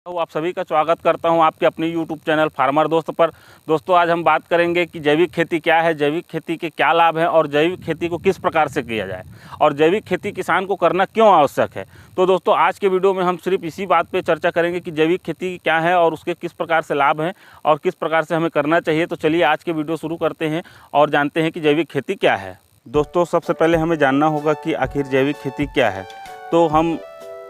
आप सभी का स्वागत करता हूं आपके अपने YouTube चैनल फार्मर दोस्त पर। दोस्तों आज हम बात करेंगे कि जैविक खेती क्या है, जैविक खेती के क्या लाभ हैं और जैविक खेती को किस प्रकार से किया जाए और जैविक खेती किसान को करना क्यों आवश्यक है। तो दोस्तों आज के वीडियो में हम सिर्फ इसी बात पे चर्चा करेंगे कि जैविक खेती क्या है और उसके किस प्रकार से लाभ हैं और किस प्रकार से हमें करना चाहिए। तो चलिए आज के वीडियो शुरू करते हैं और जानते हैं कि जैविक खेती क्या है। दोस्तों सबसे पहले हमें जानना होगा कि आखिर जैविक खेती क्या है। तो हम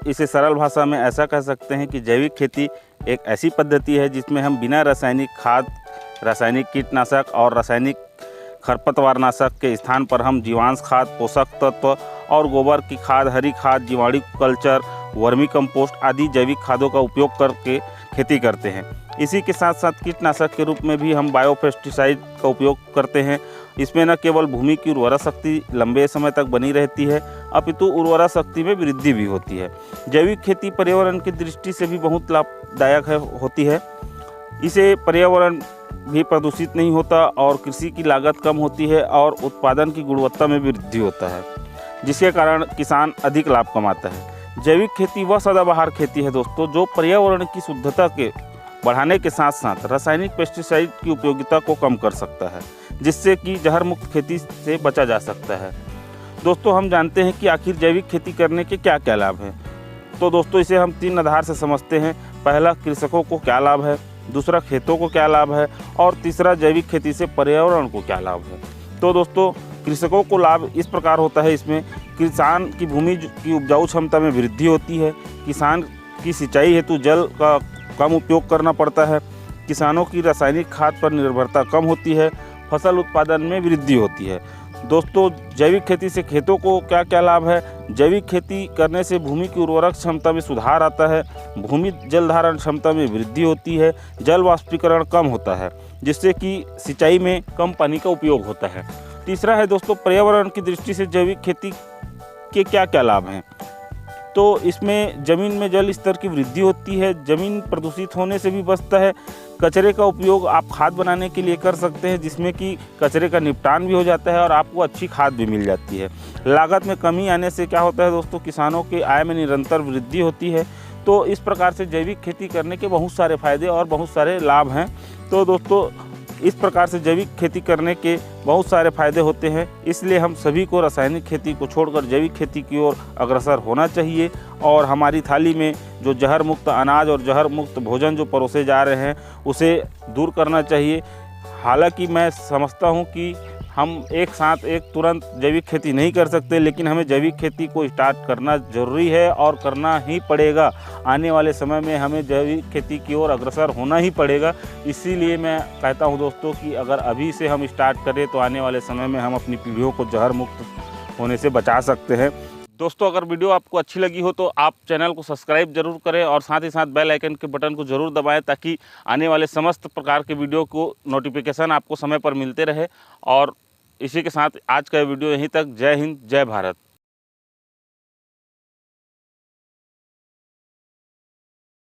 इसे सरल भाषा में ऐसा कह सकते हैं कि जैविक खेती एक ऐसी पद्धति है जिसमें हम बिना रासायनिक खाद, रासायनिक कीटनाशक और रासायनिक खरपतवारनाशक के स्थान पर हम जीवांश खाद, पोषक तत्व और गोबर की खाद, हरी खाद, जीवाणु कल्चर, वर्मी कंपोस्ट आदि जैविक खादों का उपयोग करके खेती करते हैं। इसी के साथ साथ कीटनाशक के रूप में भी हम बायोपेस्टिसाइड का उपयोग करते हैं। इसमें न केवल भूमि की उर्वरा शक्ति लंबे समय तक बनी रहती है अपितु उर्वरा शक्ति में वृद्धि भी होती है। जैविक खेती पर्यावरण की दृष्टि से भी बहुत लाभदायक होती है। इसे पर्यावरण भी प्रदूषित नहीं होता और कृषि की लागत कम होती है और उत्पादन की गुणवत्ता में वृद्धि होता है, जिसके कारण किसान अधिक लाभ कमाता है। जैविक खेती वह सदाबहार खेती है दोस्तों जो पर्यावरण की शुद्धता के बढ़ाने के साथ साथ रासायनिक पेस्टिसाइड की उपयोगिता को कम कर सकता है, जिससे कि जहर मुक्त खेती से बचा जा सकता है। दोस्तों हम जानते हैं कि आखिर जैविक खेती करने के क्या क्या लाभ हैं। तो दोस्तों इसे हम 3 आधार से समझते हैं। पहला, कृषकों को क्या लाभ है, दूसरा, खेतों को क्या लाभ है और तीसरा, जैविक खेती से पर्यावरण को क्या लाभ है। तो दोस्तों कृषकों को लाभ इस प्रकार होता है, इसमें किसान की भूमि की उपजाऊ क्षमता में वृद्धि होती है, किसान की सिंचाई हेतु जल का कम उपयोग करना पड़ता है, किसानों की रासायनिक खाद पर निर्भरता कम होती है, फसल उत्पादन में वृद्धि होती है। दोस्तों जैविक खेती से खेतों को क्या क्या लाभ है। जैविक खेती करने से भूमि की उर्वरक क्षमता में सुधार आता है, भूमि जल धारण क्षमता में वृद्धि होती है, जल वाष्पीकरण कम होता है, जिससे कि सिंचाई में कम पानी का उपयोग होता है। तीसरा है दोस्तों पर्यावरण की दृष्टि से जैविक खेती के क्या क्या लाभ हैं। तो इसमें ज़मीन में जल स्तर की वृद्धि होती है, ज़मीन प्रदूषित होने से भी बचता है, कचरे का उपयोग आप खाद बनाने के लिए कर सकते हैं, जिसमें कि कचरे का निपटान भी हो जाता है और आपको अच्छी खाद भी मिल जाती है। लागत में कमी आने से क्या होता है दोस्तों, किसानों के आय में निरंतर वृद्धि होती है। तो इस प्रकार से जैविक खेती करने के बहुत सारे फायदे और बहुत सारे लाभ हैं। तो दोस्तों इस प्रकार से जैविक खेती करने के बहुत सारे फायदे होते हैं, इसलिए हम सभी को रासायनिक खेती को छोड़कर जैविक खेती की ओर अग्रसर होना चाहिए और हमारी थाली में जो जहर मुक्त अनाज और जहर मुक्त भोजन जो परोसे जा रहे हैं उसे दूर करना चाहिए। हालांकि मैं समझता हूं कि हम एक साथ एक तुरंत जैविक खेती नहीं कर सकते, लेकिन हमें जैविक खेती को स्टार्ट करना ज़रूरी है और करना ही पड़ेगा। आने वाले समय में हमें जैविक खेती की ओर अग्रसर होना ही पड़ेगा। इसीलिए मैं कहता हूं दोस्तों कि अगर अभी से हम स्टार्ट करें तो आने वाले समय में हम अपनी पीढ़ियों को जहर मुक्त होने से बचा सकते हैं। दोस्तों अगर वीडियो आपको अच्छी लगी हो तो आप चैनल को सब्सक्राइब जरूर करें और साथ ही साथ बेल आइकन के बटन को जरूर दबाएं, ताकि आने वाले समस्त प्रकार के वीडियो को नोटिफिकेशन आपको समय पर मिलते रहे। और इसी के साथ आज का वीडियो यहीं तक। जय हिंद, जय भारत।